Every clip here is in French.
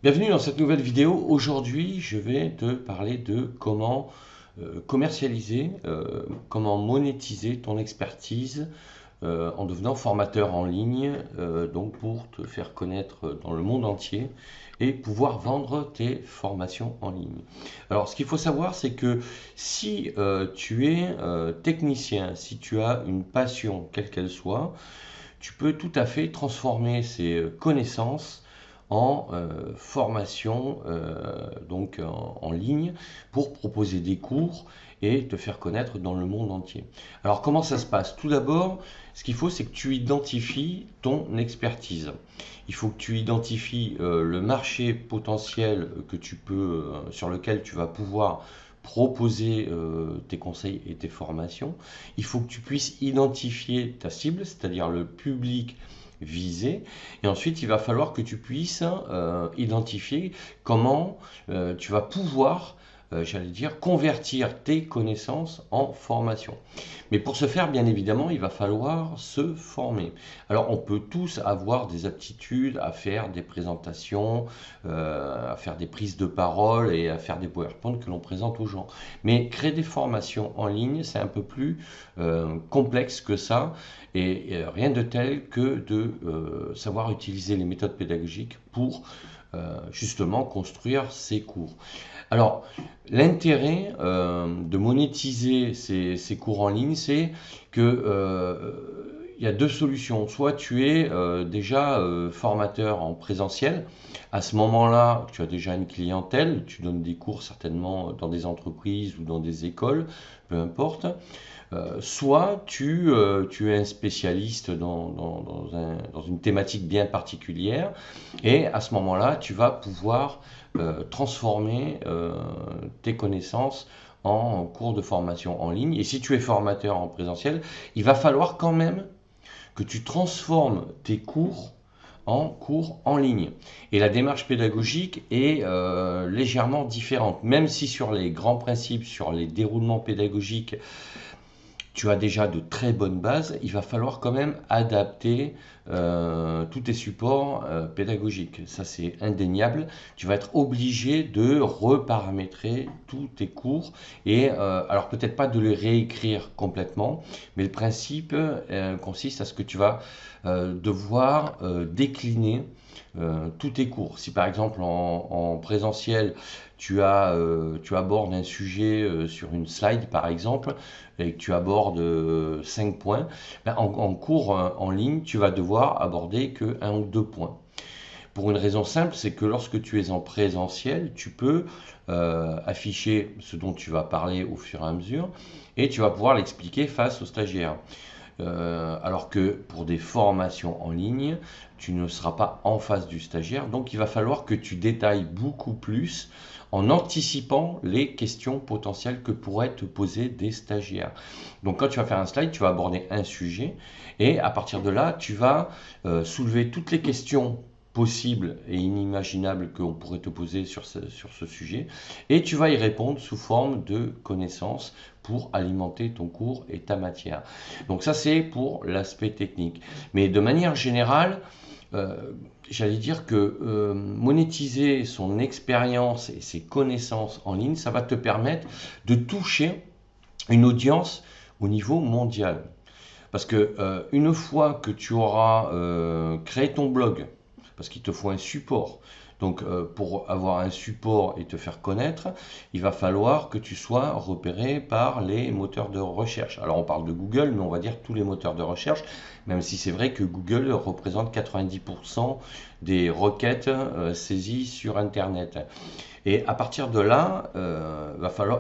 Bienvenue dans cette nouvelle vidéo. Aujourd'hui, je vais te parler de comment commercialiser, comment monétiser ton expertise en devenant formateur en ligne, donc pour te faire connaître dans le monde entier et pouvoir vendre tes formations en ligne. Alors, ce qu'il faut savoir, c'est que si tu es technicien, si tu as une passion, quelle qu'elle soit, tu peux tout à fait transformer ces connaissances en formation donc en ligne pour proposer des cours et te faire connaître dans le monde entier. Alors comment ça se passe? Tout d'abord, ce qu'il faut, c'est que tu identifies ton expertise. Il faut que tu identifies le marché potentiel que tu peux, sur lequel tu vas pouvoir proposer tes conseils et tes formations. Il faut que tu puisses identifier ta cible, c'est-à-dire le public visé. Et ensuite, il va falloir que tu puisses identifier comment tu vas pouvoir, j'allais dire, convertir tes connaissances en formation. Mais pour ce faire, bien évidemment, il va falloir se former. Alors, on peut tous avoir des aptitudes à faire des présentations, à faire des prises de parole et à faire des PowerPoint que l'on présente aux gens. Mais créer des formations en ligne, c'est un peu plus complexe que ça. Et rien de tel que de savoir utiliser les méthodes pédagogiques pour justement construire ces cours. Alors, l'intérêt de monétiser ces cours en ligne, c'est que il y a deux solutions. Soit tu es déjà formateur en présentiel. À ce moment-là, tu as déjà une clientèle. Tu donnes des cours certainement dans des entreprises ou dans des écoles, peu importe. Soit tu es un spécialiste dans une thématique bien particulière et à ce moment-là, tu vas pouvoir transformer tes connaissances en cours de formation en ligne. Et si tu es formateur en présentiel, il va falloir quand même que tu transformes tes cours en cours en ligne. Et la démarche pédagogique est légèrement différente, même si sur les grands principes, sur les déroulements pédagogiques, tu as déjà de très bonnes bases, il va falloir quand même adapter tous tes supports pédagogiques. Ça, c'est indéniable. Tu vas être obligé de reparamétrer tous tes cours et alors peut-être pas de les réécrire complètement, mais le principe consiste à ce que tu vas devoir décliner tous tes cours. Si par exemple en présentiel, tu abordes un sujet sur une slide par exemple, et que tu abordes 5 points, ben, en cours en ligne, tu vas devoir aborder que un ou deux points. Pour une raison simple, c'est que lorsque tu es en présentiel, tu peux afficher ce dont tu vas parler au fur et à mesure et tu vas pouvoir l'expliquer face aux stagiaires. Alors que pour des formations en ligne, tu ne seras pas en face du stagiaire, donc il va falloir que tu détailles beaucoup plus en anticipant les questions potentielles que pourraient te poser des stagiaires. Donc quand tu vas faire un slide, tu vas aborder un sujet et à partir de là, tu vas soulever toutes les questions possibles et inimaginables qu'on pourrait te poser sur ce sujet et tu vas y répondre sous forme de connaissances pour alimenter ton cours et ta matière. Donc ça c'est pour l'aspect technique. Mais de manière générale, j'allais dire que monétiser son expérience et ses connaissances en ligne, ça va te permettre de toucher une audience au niveau mondial. Parce que une fois que tu auras créé ton blog, parce qu'il te faut un support, donc pour avoir un support et te faire connaître, il va falloir que tu sois repéré par les moteurs de recherche. Alors on parle de Google, mais on va dire tous les moteurs de recherche, même si c'est vrai que Google représente 90% des requêtes saisies sur Internet. Et à partir de là,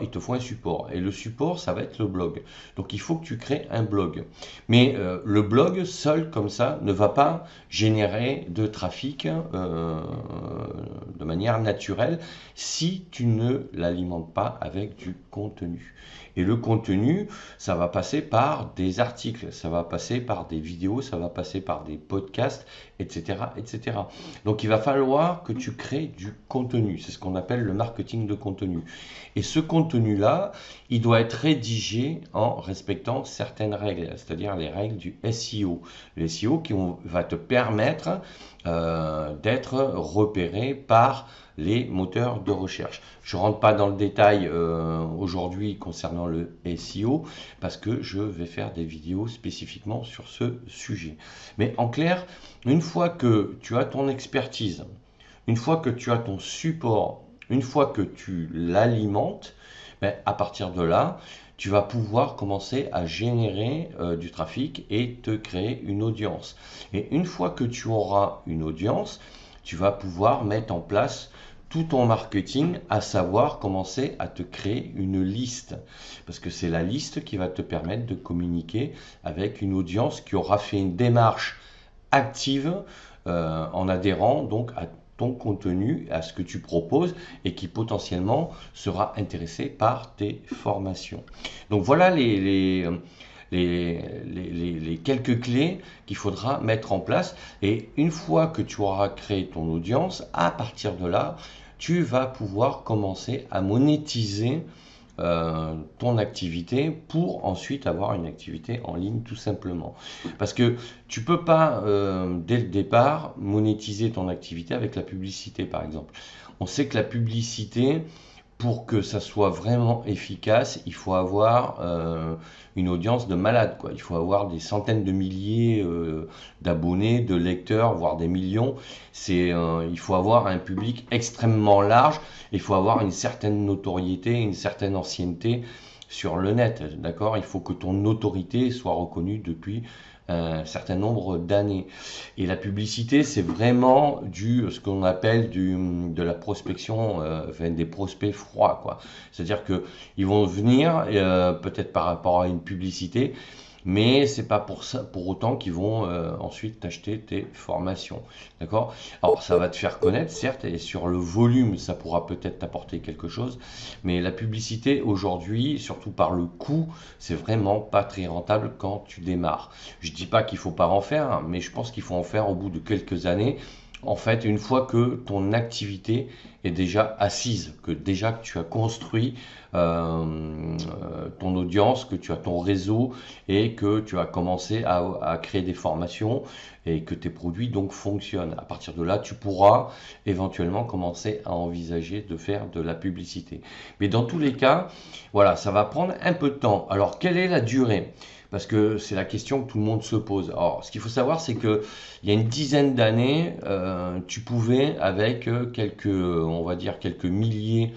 il te faut un support. Et le support, ça va être le blog. Donc il faut que tu crées un blog. Mais le blog seul comme ça ne va pas générer de trafic de manière naturelle si tu ne l'alimentes pas avec du contenu. Et le contenu, ça va passer par des articles, ça va passer par des vidéos, ça va passer par des podcasts, etc., etc. Donc il va falloir que tu crées du contenu. C'est ce qu'on appelle le marketing de contenu. Et ce contenu-là, il doit être rédigé en respectant certaines règles, c'est-à-dire les règles du SEO. Le SEO va te permettre d'être repéré par par les moteurs de recherche. Je ne rentre pas dans le détail aujourd'hui concernant le SEO parce que je vais faire des vidéos spécifiquement sur ce sujet. Mais en clair, une fois que tu as ton expertise, une fois que tu as ton support, une fois que tu l'alimentes, ben, à partir de là, tu vas pouvoir commencer à générer du trafic et te créer une audience. Et une fois que tu auras une audience, tu vas pouvoir mettre en place tout ton marketing, à savoir commencer à te créer une liste. Parce que c'est la liste qui va te permettre de communiquer avec une audience qui aura fait une démarche active en adhérant donc à ton contenu, à ce que tu proposes et qui potentiellement sera intéressé par tes formations. Donc voilà les quelques clés qu'il faudra mettre en place. Et une fois que tu auras créé ton audience, à partir de là, tu vas pouvoir commencer à monétiser ton activité pour ensuite avoir une activité en ligne tout simplement. Parce que tu peux pas dès le départ monétiser ton activité avec la publicité par exemple. On sait que la publicité, pour que ça soit vraiment efficace, il faut avoir une audience de malade, quoi. Il faut avoir des centaines de milliers d'abonnés, de lecteurs, voire des millions. Il faut avoir un public extrêmement large. Il faut avoir une certaine notoriété, une certaine ancienneté sur le net, d'accord? Il faut que ton autorité soit reconnue depuis un certain nombre d'années. Et la publicité, c'est vraiment ce qu'on appelle de la prospection, enfin, des prospects froids, quoi. C'est-à-dire que ils vont venir peut-être par rapport à une publicité, mais c'est pas pour autant qu'ils vont ensuite t'acheter tes formations, d'accord? Alors ça va te faire connaître, certes, et sur le volume, ça pourra peut-être t'apporter quelque chose, mais la publicité aujourd'hui, surtout par le coût, c'est vraiment pas très rentable quand tu démarres. Je dis pas qu'il faut pas en faire, hein, mais je pense qu'il faut en faire au bout de quelques années. En fait, une fois que ton activité est déjà assise, que déjà que tu as construit ton audience, que tu as ton réseau et que tu as commencé à créer des formations et que tes produits donc fonctionnent. À partir de là, tu pourras éventuellement commencer à envisager de faire de la publicité. Mais dans tous les cas, voilà, ça va prendre un peu de temps. Alors, quelle est la durée? Parce que c'est la question que tout le monde se pose. Alors, ce qu'il faut savoir, c'est que il y a une dizaine d'années, tu pouvais, avec on va dire quelques milliers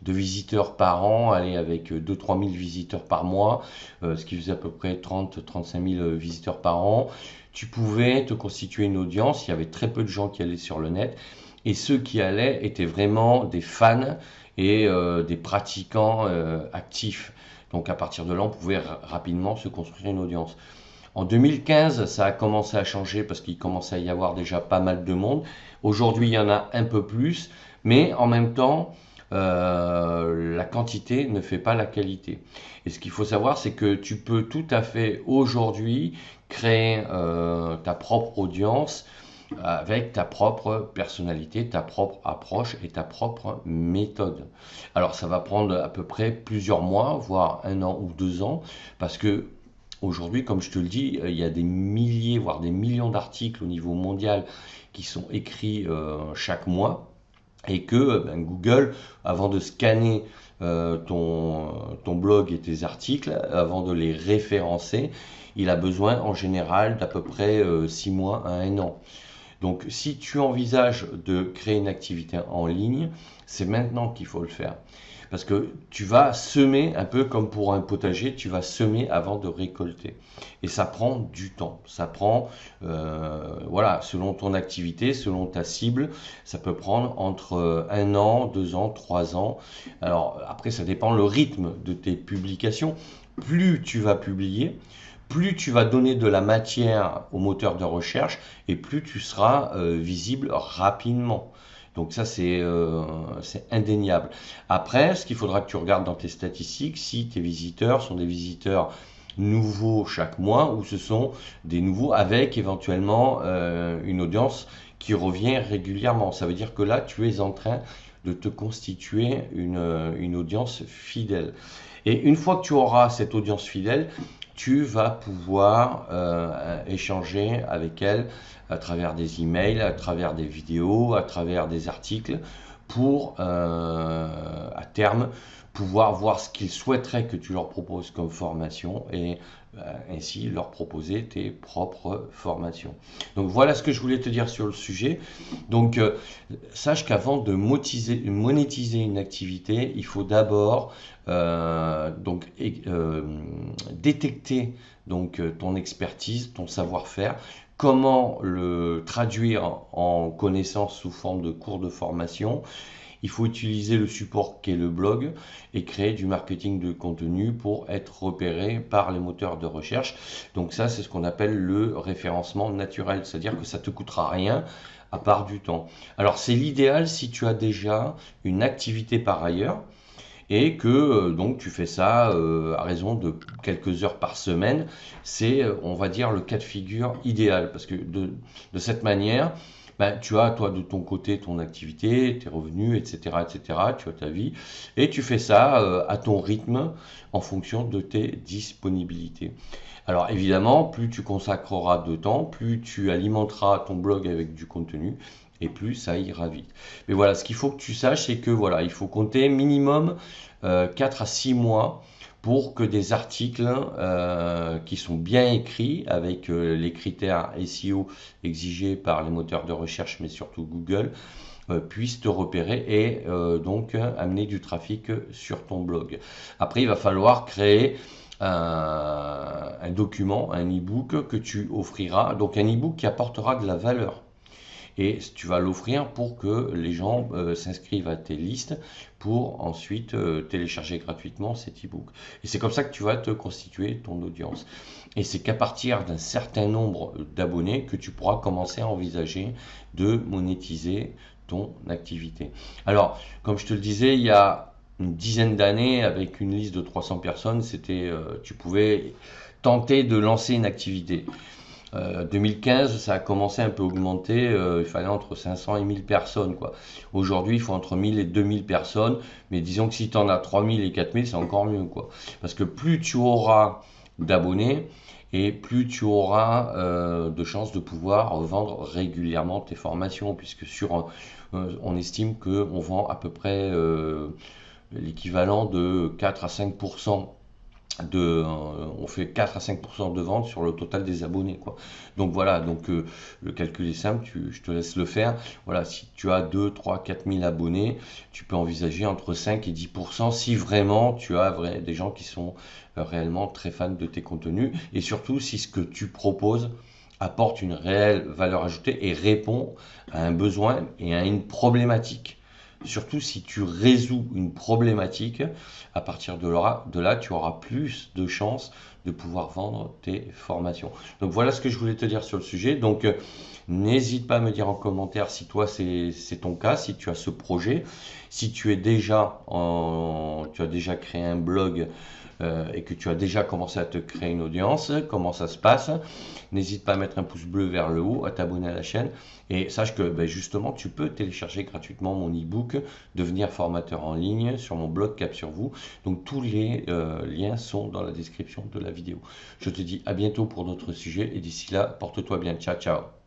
de visiteurs par an, aller avec 2-3 000 visiteurs par mois, ce qui faisait à peu près 30-35 000 visiteurs par an. Tu pouvais te constituer une audience. Il y avait très peu de gens qui allaient sur le net. Et ceux qui allaient étaient vraiment des fans et des pratiquants actifs. Donc à partir de là, on pouvait rapidement se construire une audience. En 2015, ça a commencé à changer parce qu'il commençait à y avoir déjà pas mal de monde. Aujourd'hui, il y en a un peu plus, mais en même temps, la quantité ne fait pas la qualité. Et ce qu'il faut savoir, c'est que tu peux tout à fait aujourd'hui créer ta propre audience avec ta propre personnalité, ta propre approche et ta propre méthode. Alors ça va prendre à peu près plusieurs mois, voire 1 an ou 2 ans, parce que aujourd'hui, comme je te le dis, il y a des milliers, voire des millions d'articles au niveau mondial qui sont écrits chaque mois et que Google, avant de scanner ton blog et tes articles, avant de les référencer, il a besoin en général d'à peu près 6 mois à 1 an. Donc si tu envisages de créer une activité en ligne, c'est maintenant qu'il faut le faire. Parce que tu vas semer, un peu comme pour un potager, tu vas semer avant de récolter. Et ça prend du temps. Ça prend, voilà, selon ton activité, selon ta cible, ça peut prendre entre 1 an, 2 ans, 3 ans. Alors après, ça dépend le rythme de tes publications. Plus tu vas publier, plus tu vas donner de la matière au moteur de recherche et plus tu seras visible rapidement. Donc ça, c'est indéniable. Après, ce qu'il faudra que tu regardes dans tes statistiques, si tes visiteurs sont des visiteurs nouveaux chaque mois ou ce sont des nouveaux avec éventuellement une audience qui revient régulièrement. Ça veut dire que là, tu es en train de te constituer une audience fidèle. Et une fois que tu auras cette audience fidèle, tu vas pouvoir échanger avec elle à travers des emails, à travers des vidéos, à travers des articles, pour à terme pouvoir voir ce qu'ils souhaiteraient que tu leur proposes comme formation et ainsi leur proposer tes propres formations. Donc voilà ce que je voulais te dire sur le sujet. Donc sache qu'avant de monétiser une activité, il faut d'abord détecter ton expertise, ton savoir-faire, comment le traduire en connaissances sous forme de cours de formation. Il faut utiliser le support qu'est le blog et créer du marketing de contenu pour être repéré par les moteurs de recherche. Donc ça, c'est ce qu'on appelle le référencement naturel, c'est-à-dire que ça ne te coûtera rien à part du temps. Alors c'est l'idéal si tu as déjà une activité par ailleurs et que donc tu fais ça à raison de quelques heures par semaine. C'est, on va dire, le cas de figure idéal parce que de cette manière, ben, tu as toi de ton côté ton activité, tes revenus, etc., etc. Tu as ta vie et tu fais ça à ton rythme en fonction de tes disponibilités. Alors évidemment, plus tu consacreras de temps, plus tu alimenteras ton blog avec du contenu et plus ça ira vite. Mais voilà, ce qu'il faut que tu saches, c'est que voilà, il faut compter minimum 4 à 6 mois pour que des articles qui sont bien écrits avec les critères SEO exigés par les moteurs de recherche, mais surtout Google, puissent te repérer et donc amener du trafic sur ton blog. Après, il va falloir créer un document, un e-book que tu offriras, donc un e-book qui apportera de la valeur. Et tu vas l'offrir pour que les gens s'inscrivent à tes listes pour ensuite télécharger gratuitement cet e-book. Et c'est comme ça que tu vas te constituer ton audience. Et c'est qu'à partir d'un certain nombre d'abonnés que tu pourras commencer à envisager de monétiser ton activité. Alors, comme je te le disais, il y a une dizaine d'années, avec une liste de 300 personnes, tu pouvais tenter de lancer une activité. 2015, ça a commencé un peu à augmenter, il fallait entre 500 et 1000 personnes, quoi. Aujourd'hui, il faut entre 1000 et 2000 personnes, mais disons que si tu en as 3000 et 4000, c'est encore mieux, quoi. Parce que plus tu auras d'abonnés, et plus tu auras de chances de pouvoir vendre régulièrement tes formations, puisque on estime qu'on vend à peu près l'équivalent de 4 à 5% on fait 4 à 5% de vente sur le total des abonnés, quoi. Donc voilà, le calcul est simple, je te laisse le faire. Voilà, si tu as 2, 3, 4 000 abonnés, tu peux envisager entre 5 et 10% si vraiment tu as des gens qui sont réellement très fans de tes contenus et surtout si ce que tu proposes apporte une réelle valeur ajoutée et répond à un besoin et à une problématique. Surtout si tu résous une problématique, à partir de là, tu auras plus de chances de pouvoir vendre tes formations. Donc voilà ce que je voulais te dire sur le sujet. Donc n'hésite pas à me dire en commentaire si toi c'est ton cas, si tu as ce projet, si tu as déjà créé un blog et que tu as déjà commencé à te créer une audience, comment ça se passe. N'hésite pas à mettre un pouce bleu vers le haut, à t'abonner à la chaîne et sache que justement tu peux télécharger gratuitement mon e-book Devenir formateur en ligne sur mon blog Cap sur vous. Donc tous les liens sont dans la description de la vidéo. Je te dis à bientôt pour d'autres sujets et d'ici là, porte-toi bien. Ciao, ciao.